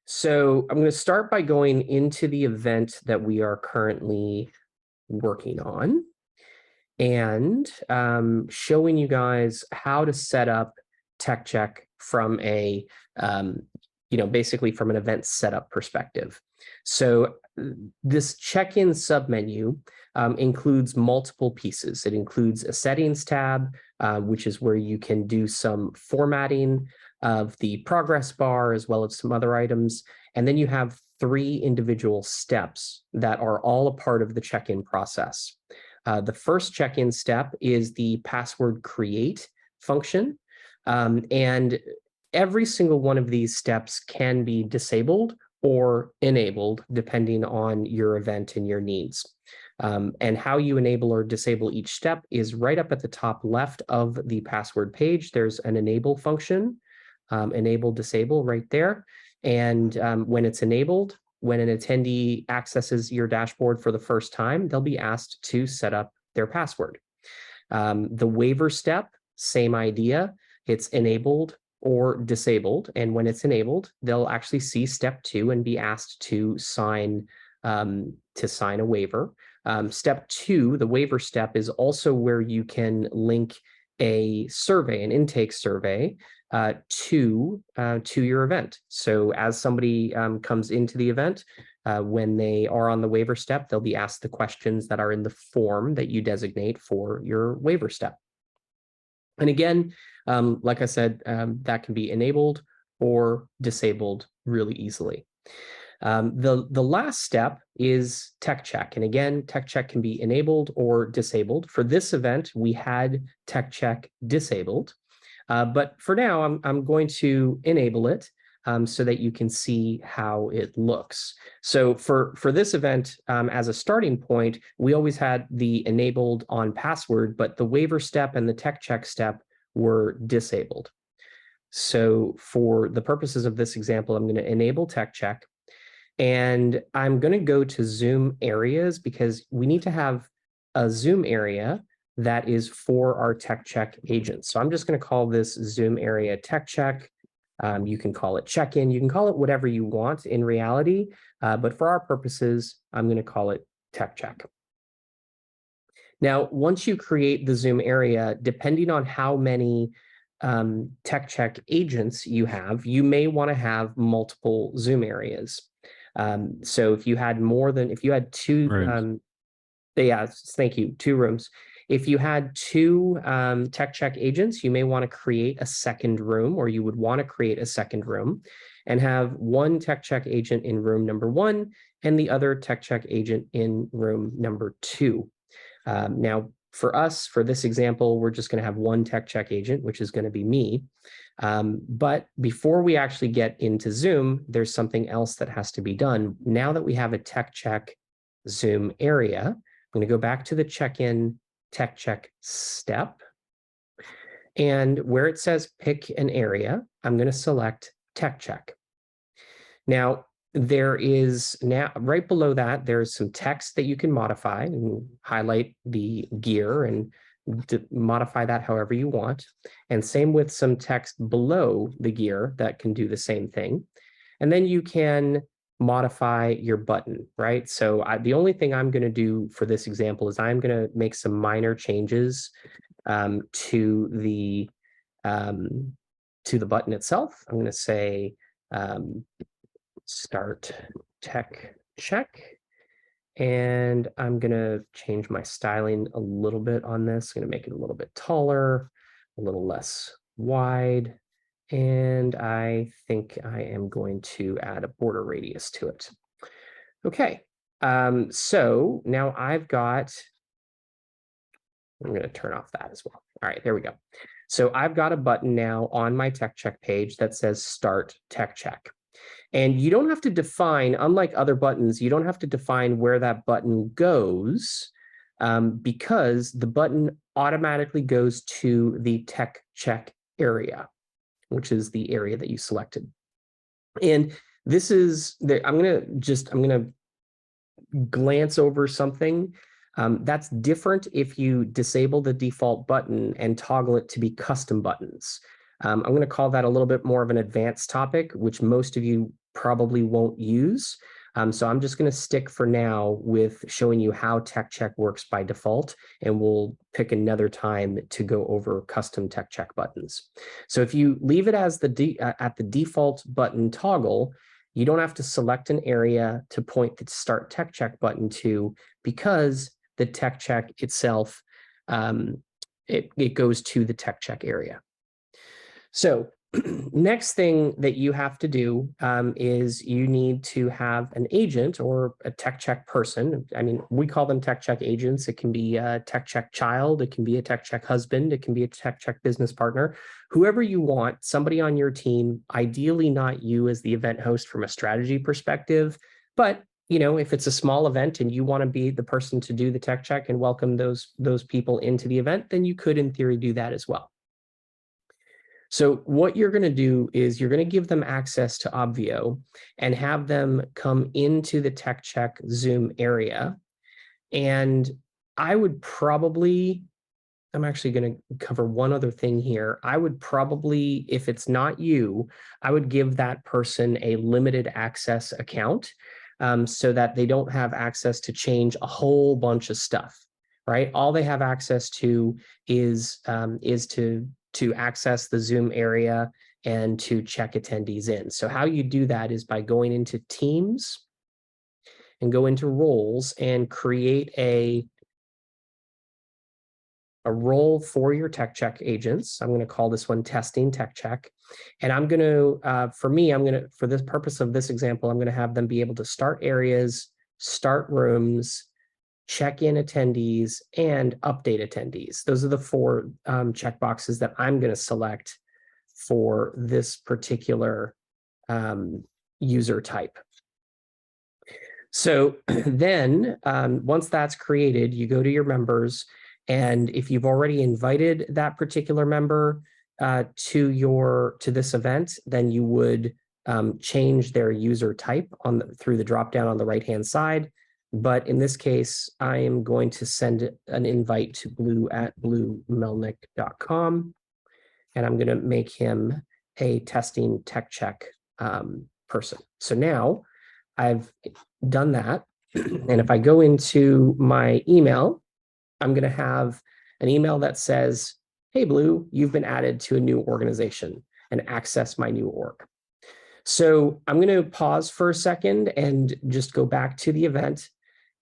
So I'm going to start by going into the event that we are currently working on and showing you guys how to set up TechCheck from basically from an event setup perspective. So this check-in submenu includes multiple pieces. It includes a settings tab, which is where you can do some formatting of the progress bar as well as some other items. And then you have 3 individual steps that are all a part of the check-in process. The first check-in step is the password create function. And every single one of these steps can be disabled or enabled depending on your event and your needs. And how you enable or disable each step is right up at the top left of the password page. There's an enable function, enable, disable right there. And when it's enabled, when an attendee accesses your dashboard for the first time, they'll be asked to set up their password. The waiver step, same idea. It's enabled or disabled. And when it's enabled, they'll actually see step 2 and be asked to sign a waiver. Step 2, the waiver step, is also where you can link a survey, an intake survey, to your event. So as somebody comes into the event, when they are on the waiver step, they'll be asked the questions that are in the form that you designate for your waiver step. And again, like I said, that can be enabled or disabled really easily. The last step is TechCheck. And again, TechCheck can be enabled or disabled. For this event, we had TechCheck disabled. But for now, I'm going to enable it so that you can see how it looks. So for this event, as a starting point, we always had the enabled on password, but the waiver step and the TechCheck step were disabled. So for the purposes of this example, I'm going to enable TechCheck. And I'm going to go to Zoom areas because we need to have a Zoom area that is for our TechCheck agents. So I'm just going to call this Zoom area TechCheck. You can call it check-in. You can call it whatever you want in reality. But for our purposes, I'm going to call it TechCheck. Now, once you create the Zoom area, depending on how many TechCheck agents you have, you may want to have multiple Zoom areas. So if you had two, Rooms. thank you, 2 rooms. If you had 2 TechCheck agents, you may want to create a second room, or you would want to create a second room and have one TechCheck agent in room number 1 and the other TechCheck agent in room number 2. Now, for this example, we're just going to have one TechCheck agent, which is going to be me. But before we actually get into Zoom, there's something else that has to be done. Now that we have a TechCheck Zoom area, I'm going to go back to the check-in TechCheck step. And where it says pick an area, I'm going to select TechCheck. Now, there is right below that, there's some text that you can modify and highlight the gear and modify that however you want. And same with some text below the gear that can do the same thing. And then you can modify your button, right? So the only thing I'm going to do for this example is I'm going to make some minor changes to the button itself. I'm going to say start TechCheck. And I'm going to change my styling a little bit on this. I'm going to make it a little bit taller, a little less wide. And I think I am going to add a border radius to it. Okay, so now I'm going to turn off that as well. All right, there we go. So I've got a button now on my TechCheck page that says Start TechCheck. And you don't have to define, unlike other buttons, you don't have to define where that button goes because the button automatically goes to the TechCheck area, which is the area that you selected. And this is, I'm going to glance over something. That's different if you disable the default button and toggle it to be custom buttons. I'm going to call that a little bit more of an advanced topic, which most of you probably won't use. So I'm just going to stick for now with showing you how Tech Check works by default, and we'll pick another time to go over custom Tech Check buttons. So if you leave it as at the default button toggle, you don't have to select an area to point the Start Tech Check button to, because the Tech Check itself, it goes to the Tech Check area. So next thing that you have to do is you need to have an agent or a Tech Check person. I mean, we call them Tech Check agents. It can be a Tech Check child. It can be a Tech Check husband. It can be a Tech Check business partner. Whoever you want, somebody on your team, ideally not you as the event host from a strategy perspective, but if it's a small event and you want to be the person to do the Tech Check and welcome those people into the event, then you could in theory do that as well. So what you're going to do is you're going to give them access to Obvio and have them come into the Tech Check Zoom area. And I'm actually going to cover one other thing here. I would probably, if it's not you, I would give that person a limited access account so that they don't have access to change a whole bunch of stuff, right? All they have access to is to access the Zoom area and to check attendees in. So how you do that is by going into Teams and go into Roles and create a role for your Tech Check agents. I'm going to call this one Testing Tech Check. And I'm going to, for this purpose of this example, I'm going to have them be able to start areas, start rooms, check in attendees, and update attendees. Those are the four checkboxes that I'm going to select for this particular user type. So then once that's created, you go to your members, and if you've already invited that particular member to this event, then you would change their user type through the dropdown on the right-hand side. But in this case, I am going to send an invite to blue@bluemelnick.com, and I'm going to make him a Testing Tech Check person. So now I've done that. And if I go into my email, I'm going to have an email that says, "Hey, Blue, you've been added to a new organization and access my new org." So I'm going to pause for a second and just go back to the event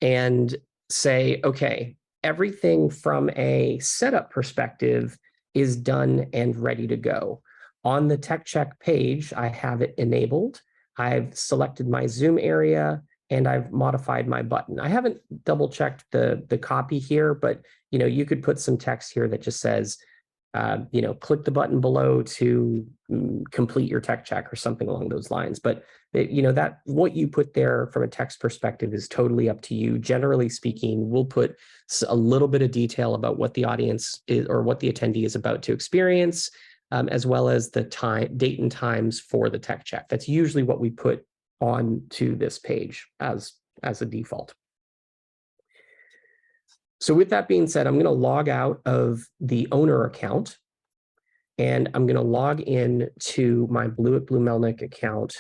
and say, okay, everything from a setup perspective is done and ready to go. On the Tech Check page, I have it enabled. I've selected my Zoom area and I've modified my button. I haven't double checked the copy here, but you could put some text here that just says, click the button below to complete your Tech Check or something along those lines. But that what you put there from a text perspective is totally up to you. Generally speaking, we'll put a little bit of detail about what the audience is or what the attendee is about to experience, as well as the date and times for the Tech Check. That's usually what we put on to this page as a default. So with that being said, I'm going to log out of the owner account, and I'm going to log in to my Blue@BlueMelnick account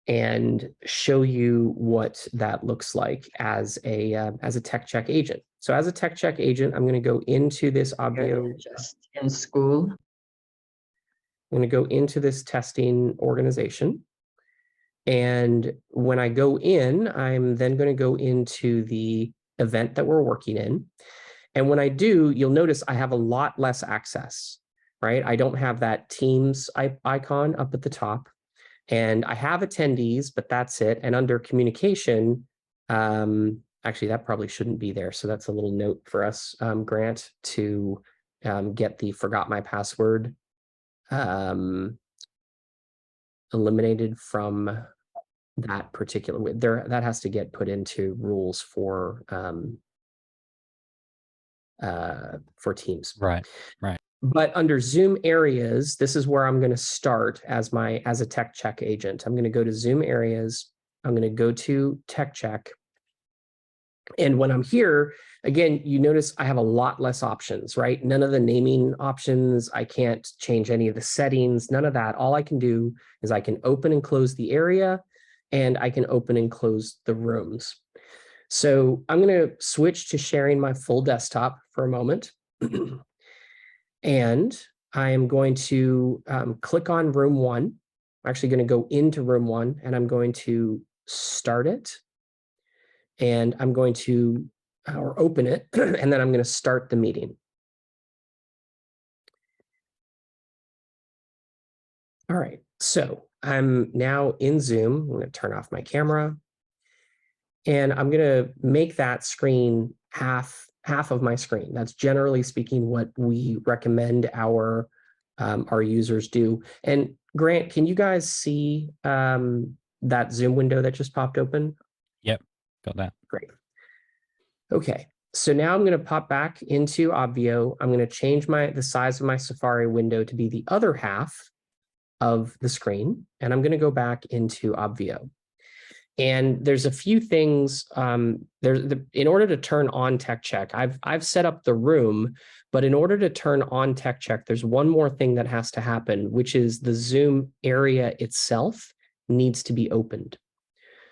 and show you what that looks like as a Tech Check agent. So as a Tech Check agent, I'm going to go into this Obvio. Just in school. I'm going to go into this testing organization. And when I go in, I'm then going to go into the event that we're working in. And when I do, you'll notice I have a lot less access, right? I don't have that Teams icon up at the top. And I have attendees, but that's it. And under communication, actually, that probably shouldn't be there. So that's a little note for us, Grant, to get the forgot my password eliminated from that particular, that has to get put into rules for Teams. Right. But under Zoom areas, this is where I'm going to start as a Tech Check agent. I'm going to go to Zoom areas. I'm going to go to Tech Check. And when I'm here, again, you notice I have a lot less options, right? None of the naming options. I can't change any of the settings, none of that. All I can do is I can open and close the area, and I can open and close the rooms. So I'm going to switch to sharing my full desktop for a moment. And I am going to click on room 1. I'm actually going to go into room 1, and I'm going to start it. And I'm going to or open it, and then I'm going to start the meeting. All right, so I'm now in Zoom. I'm going to turn off my camera, and I'm going to make that screen half of my screen. That's generally speaking what we recommend our users do. And Grant, can you guys see that Zoom window that just popped open? Yep, got that. Great. Okay, so now I'm going to pop back into Obvio. I'm going to change the size of my Safari window to be the other half of the screen, and I'm going to go back into Obvio. And there's a few things. In order to turn on Tech Check, I've set up the room, but in order to turn on Tech Check, there's one more thing that has to happen, which is the Zoom area itself needs to be opened.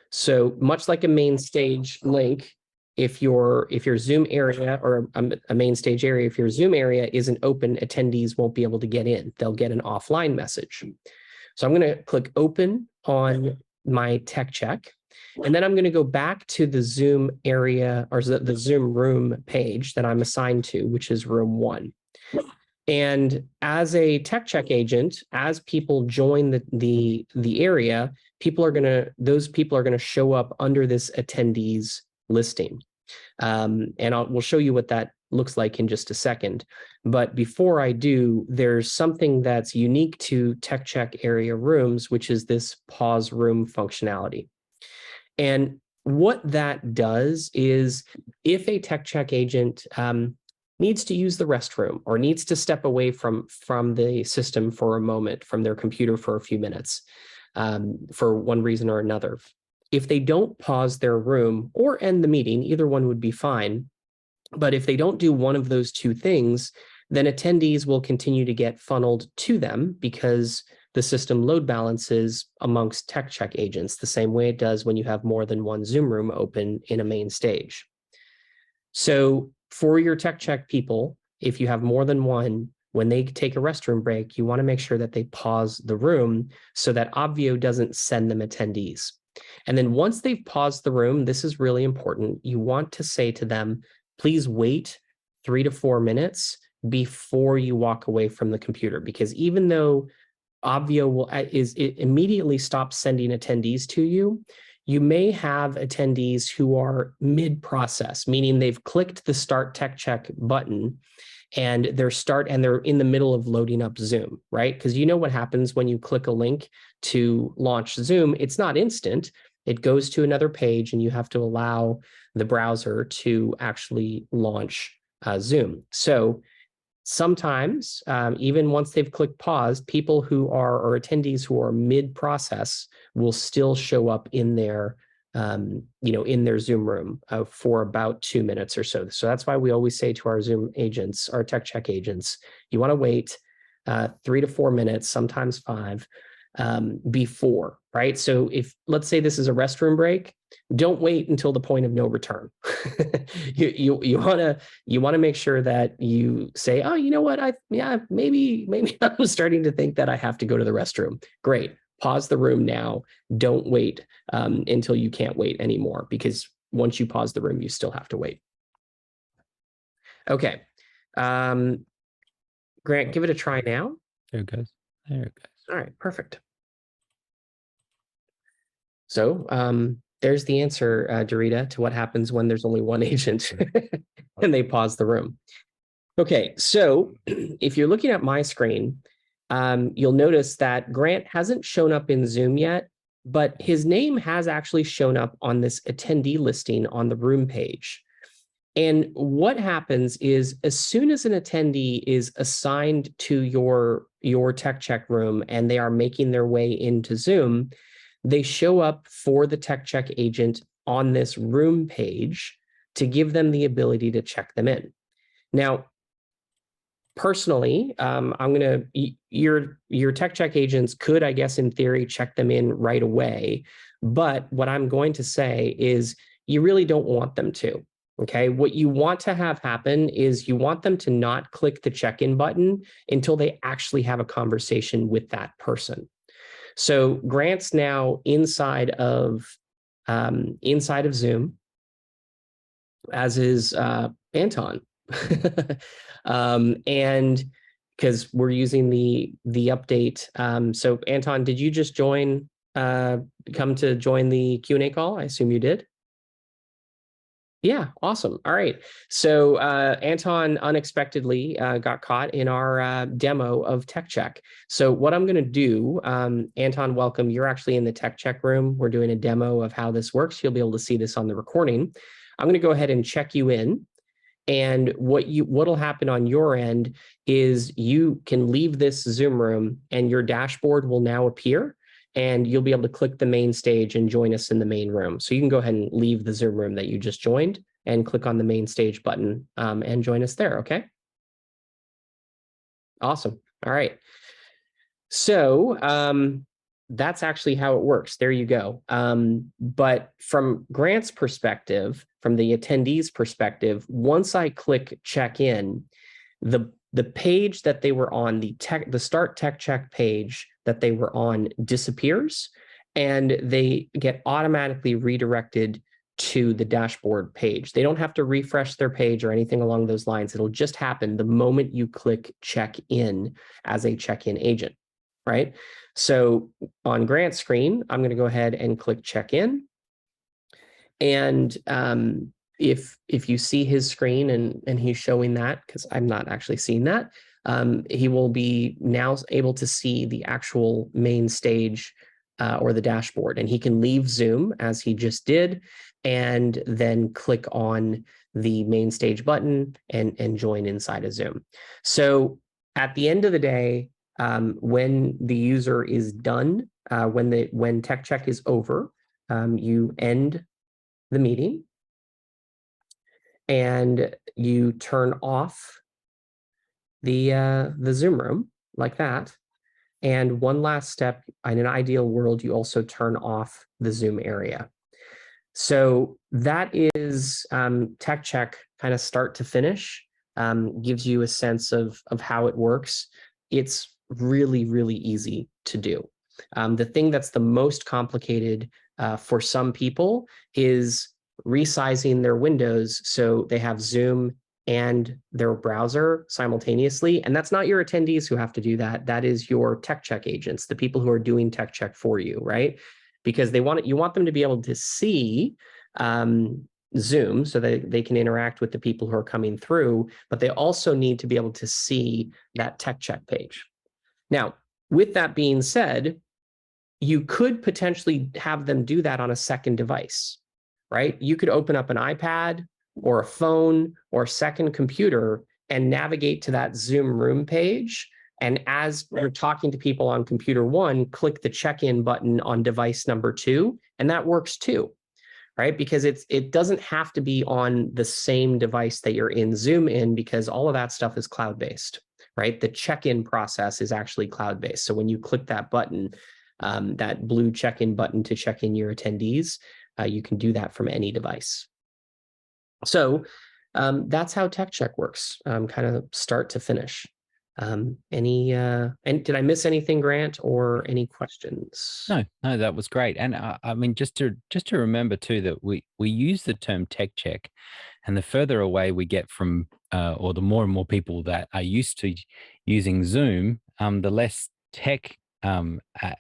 So much like a main stage link, if your Zoom area or a main stage area, if your Zoom area isn't open, attendees won't be able to get in. They'll get an offline message. So I'm going to click open on my Tech Check, and then I'm going to go back to the Zoom area or the Zoom room page that I'm assigned to, which is room 1. And as a Tech Check agent, as people join the area, those people are going to show up under this attendees listing. And we'll show you what that looks like in just a second. But before I do, there's something that's unique to Tech Check area rooms, which is this pause room functionality. And what that does is if a Tech Check agent needs to use the restroom or needs to step away from the system for a moment, from their computer for a few minutes, for one reason or another, if they don't pause their room or end the meeting, either one would be fine. But if they don't do one of those two things, then attendees will continue to get funneled to them because the system load balances amongst Tech Check agents the same way it does when you have more than one Zoom room open in a main stage. So for your Tech Check people, if you have more than one, when they take a restroom break, you want to make sure that they pause the room so that Obvio doesn't send them attendees. And then once they've paused the room, this is really important. You want to say to them, please wait 3 to 4 minutes before you walk away from the computer, because even though Obvio it immediately stops sending attendees to you, you may have attendees who are mid-process, meaning they've clicked the Start Tech Check button and they're in the middle of loading up Zoom, right? Because you know what happens when you click a link to launch Zoom. It's not instant. It goes to another page and you have to allow the browser to actually launch Zoom. So sometimes, even once they've clicked pause, people or attendees who are mid-process will still show up in their in their Zoom room for about 2 minutes or so. So that's why we always say to our Zoom agents, our Tech Check agents, you want to wait 3 to 4 minutes, sometimes 5, before, right? So if, let's say this is a restroom break, don't wait until the point of no return. you want to make sure that you say, oh, you know what? Maybe I'm starting to think that I have to go to the restroom. Great. Pause the room now. Don't wait until you can't wait anymore, because once you pause the room, you still have to wait. Okay. Grant, give it a try now. There it goes. There it goes. All right, perfect. So there's the answer, Dorita, to what happens when there's only one agent and they pause the room. Okay, so if you're looking at my screen, you'll notice that Grant hasn't shown up in Zoom yet, but his name has actually shown up on this attendee listing on the room page. And what happens is, as soon as an attendee is assigned to your Tech Check room and they are making their way into Zoom, they show up for the Tech Check agent on this room page to give them the ability to check them in. Now, personally, your tech check agents could, I guess, in theory, check them in right away. But what I'm going to say is you really don't want them to. Okay. What you want to have happen is you want them to not click the check-in button until they actually have a conversation with that person. So Grant's now inside of Zoom, as is Anton. And because we're using the update. So Anton, did you just come to join the Q&A call? I assume you did. Yeah, awesome. All right. So Anton unexpectedly got caught in our demo of Tech Check. So what I'm going to do, Anton, welcome. You're actually in the Tech Check room. We're doing a demo of how this works. You'll be able to see this on the recording. I'm going to go ahead and check you in. And what'll happen on your end is you can leave this Zoom room and your dashboard will now appear. And you'll be able to click the main stage and join us in the main room. So you can go ahead and leave the Zoom room that you just joined and click on the main stage button and join us there, okay? Awesome. All right. So that's actually how it works. There you go. But from Grant's perspective, from the attendees' perspective, once I click check in, the page that they were on, the Start Tech Check page that they were on disappears, and they get automatically redirected to the dashboard page. They don't have to refresh their page or anything along those lines. It'll just happen the moment you click check in as a check-in agent, right? So on Grant's screen, I'm going to go ahead and click check in. And if you see his screen and he's showing that, because I'm not actually seeing that, he will be now able to see the actual main stage or the dashboard, and he can leave Zoom as he just did, and then click on the main stage button and join inside of Zoom. So at the end of the day, when the user is done, when Tech Check is over, you end the meeting and you turn off the Zoom room like that. And one last step, in an ideal world, you also turn off the Zoom area. So that is Tech Check kind of start to finish, gives you a sense of how it works. It's really, really easy to do. The thing that's the most complicated for some people is resizing their windows so they have Zoom and their browser simultaneously. And that's not your attendees who have to do that. That is your Tech Check agents, the people who are doing Tech Check for you, right? Because you want them to be able to see Zoom so that they can interact with the people who are coming through, but they also need to be able to see that Tech Check page. Now, with that being said, you could potentially have them do that on a second device, right? You could open up an iPad or a phone or a second computer and navigate to that Zoom room page. And as you're talking to people on computer one, click the check-in button on device number 2, and that works too, right? Because it doesn't have to be on the same device that you're in Zoom in, because all of that stuff is cloud-based, right? The check-in process is actually cloud-based. So when you click that button, that blue check-in button to check in your attendees, you can do that from any device. So that's how Tech Check works, kind of start to finish. And did I miss anything, Grant, or any questions? No, that was great. And I mean, just to remember too, that we use the term Tech Check, and the further away we get from, or the more and more people that are used to using Zoom, the less tech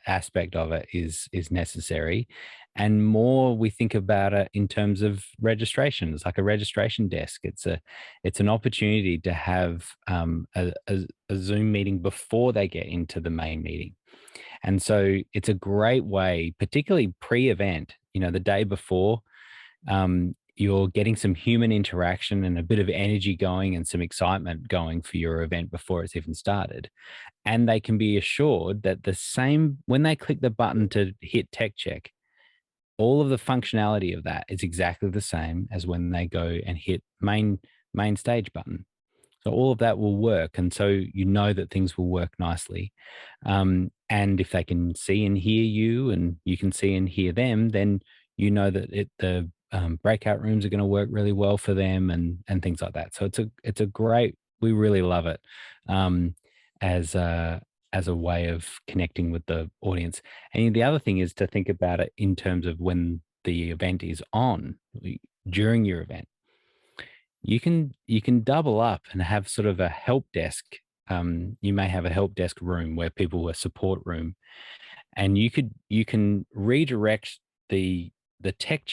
aspect of it is necessary, and more we think about it in terms of registration. It's like a registration desk. It's an opportunity to have a Zoom meeting before they get into the main meeting. And so it's a great way, particularly pre-event, the day before, you're getting some human interaction and a bit of energy going and some excitement going for your event before it's even started. And they can be assured that when they click the button to hit Tech Check, all of the functionality of that is exactly the same as when they go and hit main stage button. So all of that will work. And so you know that things will work nicely. And if they can see and hear you and you can see and hear them, then you know that the breakout rooms are going to work really well for them and things like that. So it's a great, we really love it as a way of connecting with the audience. And the other thing is to think about it in terms of when the event is on, during your event. You can double up and have sort of a help desk. You may have a help desk room where people, a support room, and you can redirect the tech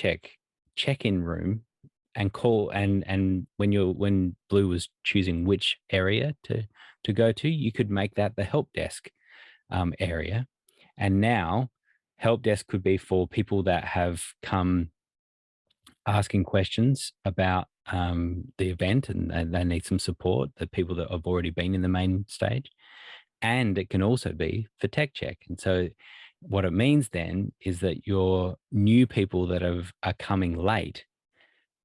check-in room and call, and when Blue was choosing which area to go to, you could make that the help desk area. And now help desk could be for people that have come asking questions about the event and they need some support, the people that have already been in the main stage. And it can also be for tech check. And so what it means then is that your new people that are coming late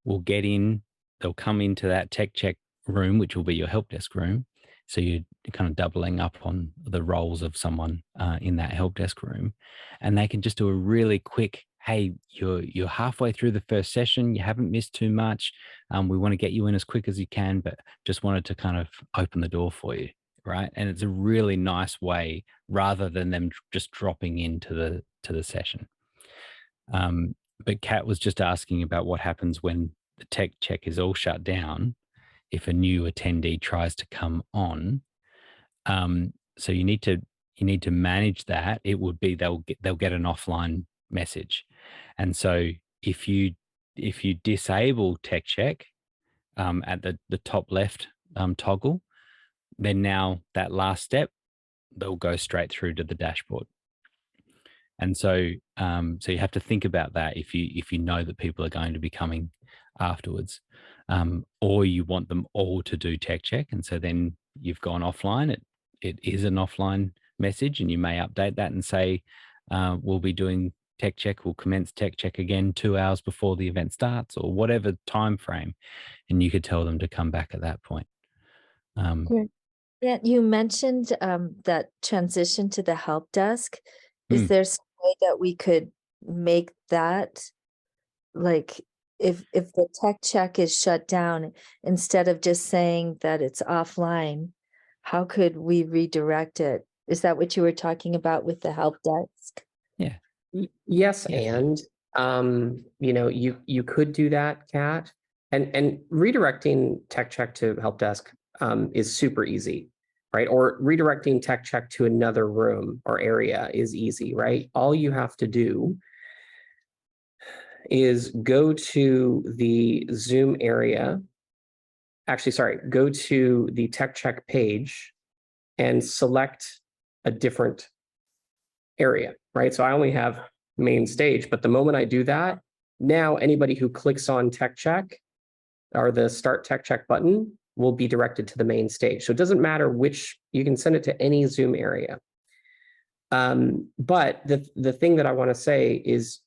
will get in, they'll come into that tech check room, which will be your help desk room. So you're kind of doubling up on the roles of someone in that help desk room, and they can just do a really quick, hey, you're halfway through the first session, you haven't missed too much. We want to get you in as quick as you can, but just wanted to kind of open the door for you, right? And it's a really nice way rather than them just dropping into the session. But Kat was just asking about what happens when the tech check is all shut down if a new attendee tries to come on. So you need to manage that. It would be they'll get an offline message, and so if you disable tech check at the top left toggle, then now that last step, they'll go straight through to the dashboard. And so so you have to think about that if you know that people are going to be coming afterwards, or you want them all to do tech check, and so then you've gone offline. It is an offline message, and you may update that and say we'll be doing tech check, we'll commence tech check again 2 hours before the event starts, or whatever time frame, and you could tell them to come back at that point. Yeah, you mentioned that transition to the help desk. Is there some way that we could make that, like, if the tech check is shut down, instead of just saying that it's offline, how could we redirect it? Is that what you were talking about with the help desk? Yeah. Yes, Yeah. and you could do that, Kat, and redirecting tech check to help desk is super easy, right? Or redirecting tech check to another room or area is easy, right? All you have to do is go to the Zoom area. Actually, sorry, go to the tech check page and select a different area, right? So I only have main stage, but the moment I do that, now anybody who clicks on tech check or the start tech check button will be directed to the main stage. So it doesn't matter which, you can send it to any Zoom area. But the thing that I want to say is,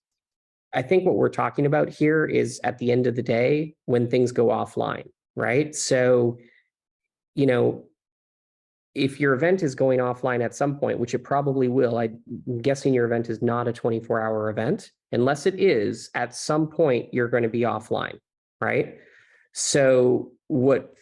I think what we're talking about here is at the end of the day, when things go offline, right? So, if your event is going offline at some point, which it probably will, I'm guessing your event is not a 24-hour event. Unless it is, at some point, you're going to be offline, right? So what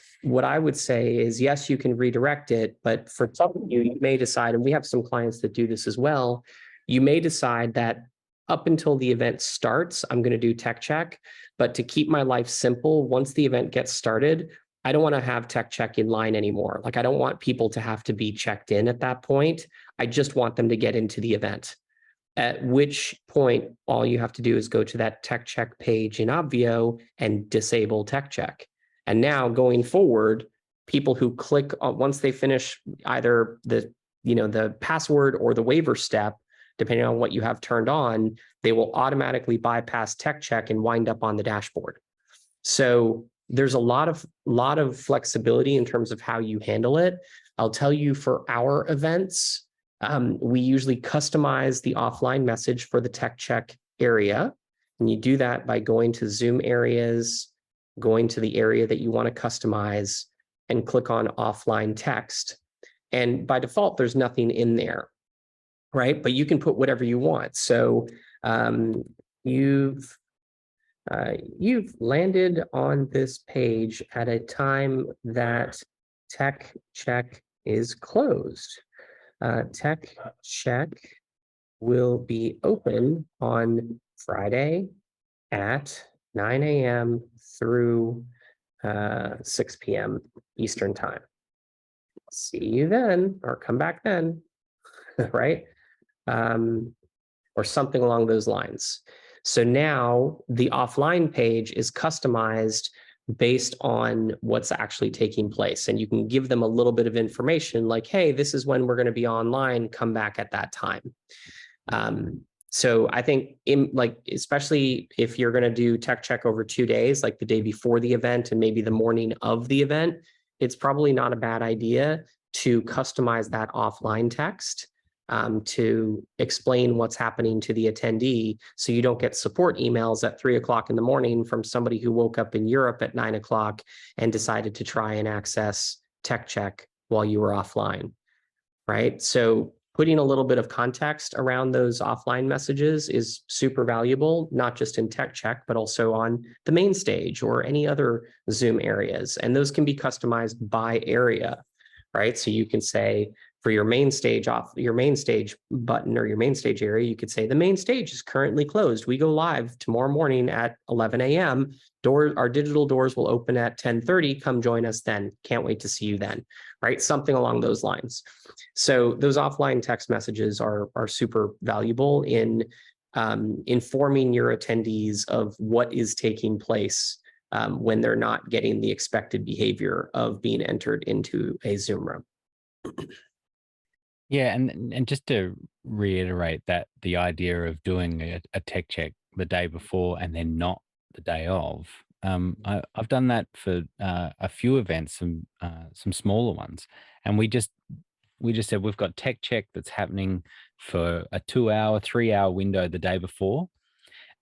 I would say is, yes, you can redirect it, but for some of you may decide, and we have some clients that do this as well, you may decide that up until the event starts, I'm going to do tech check, but to keep my life simple, once the event gets started, I don't want to have tech check in line anymore. Like, I don't want people to have to be checked in at that point. I just want them to get into the event. At which point, all you have to do is go to that tech check page in Obvio and disable tech check. And now going forward, people who click on, once they finish either the password or the waiver step, depending on what you have turned on, they will automatically bypass tech check and wind up on the dashboard. So there's a lot of flexibility in terms of how you handle it. I'll tell you, for our events, we usually customize the offline message for the tech check area. And you do that by going to Zoom areas, going to the area that you want to customize, and click on offline text. And by default, there's nothing in there, right? But you can put whatever you want. So you've landed on this page at a time that Tech Check is closed. Tech Check will be open on Friday at 9 a.m. through 6 p.m. Eastern time. See you then, or come back then, right? Or something along those lines. So now the offline page is customized based on what's actually taking place. And you can give them a little bit of information like, hey, this is when we're going to be online, come back at that time. So I think especially if you're going to do Tech Check over 2 days, like the day before the event and maybe the morning of the event, it's probably not a bad idea to customize that offline text to explain what's happening to the attendee, so you don't get support emails at 3 o'clock in the morning from somebody who woke up in Europe at 9 o'clock and decided to try and access Tech Check while you were offline, right? So putting a little bit of context around those offline messages is super valuable, not just in Tech Check, but also on the main stage or any other Zoom areas. And those can be customized by area, right? So you can say, for your main stage button or your main stage area, you could say the main stage is currently closed. We go live tomorrow morning at 11 a.m. Our digital doors will open at 10:30. Come join us then. Can't wait to see you then, right? Something along those lines. So those offline text messages are super valuable in informing your attendees of what is taking place when they're not getting the expected behavior of being entered into a Zoom room. Yeah, and just to reiterate that the idea of doing a tech check the day before and then not the day of, I've done that for a few events, some smaller ones, and we just said we've got tech check that's happening for a 2-hour, 3-hour window the day before,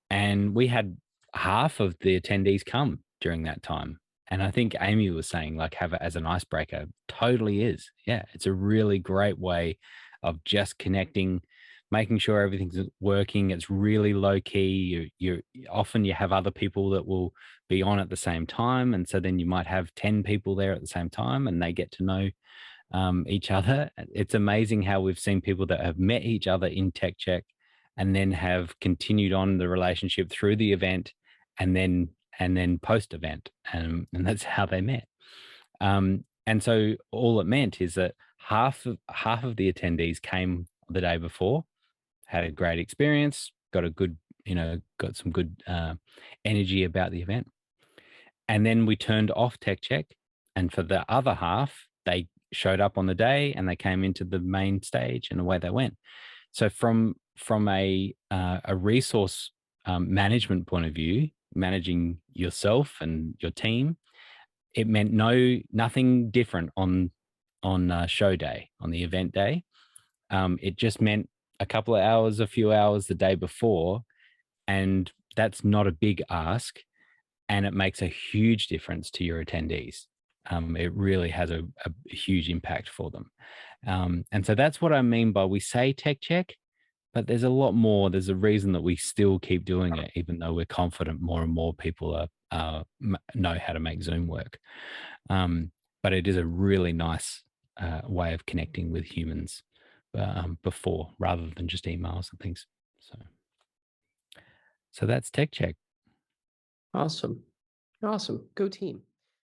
and we had half of the attendees come during that time. And I think Amy was saying, like, have it as an icebreaker. Totally is. Yeah, it's a really great way of just connecting, making sure everything's working. It's really low key. You often you have other people that will be on at the same time, and so then you might have 10 people there at the same time, and they get to know each other. It's amazing how we've seen people that have met each other in Tech Check, and then have continued on the relationship through the event, and then post event, and that's how they met. And so all it meant is that half of the attendees came the day before, had a great experience, got some good energy about the event, and then we turned off Tech Check, and for the other half, they showed up on the day and they came into the main stage, and away they went. So from a resource management point of view, managing yourself and your team, it meant nothing different on show day, on the event day. It just meant a few hours the day before, and that's not a big ask, and it makes a huge difference to your attendees. It really has a huge impact for them. And so that's what I mean by we say Tech Check, but there's a lot more. There's a reason that we still keep doing it, even though we're confident more and more people know how to make Zoom work. But it is a really nice way of connecting with humans before, rather than just emails and things. So that's Tech Check. Awesome. Go team.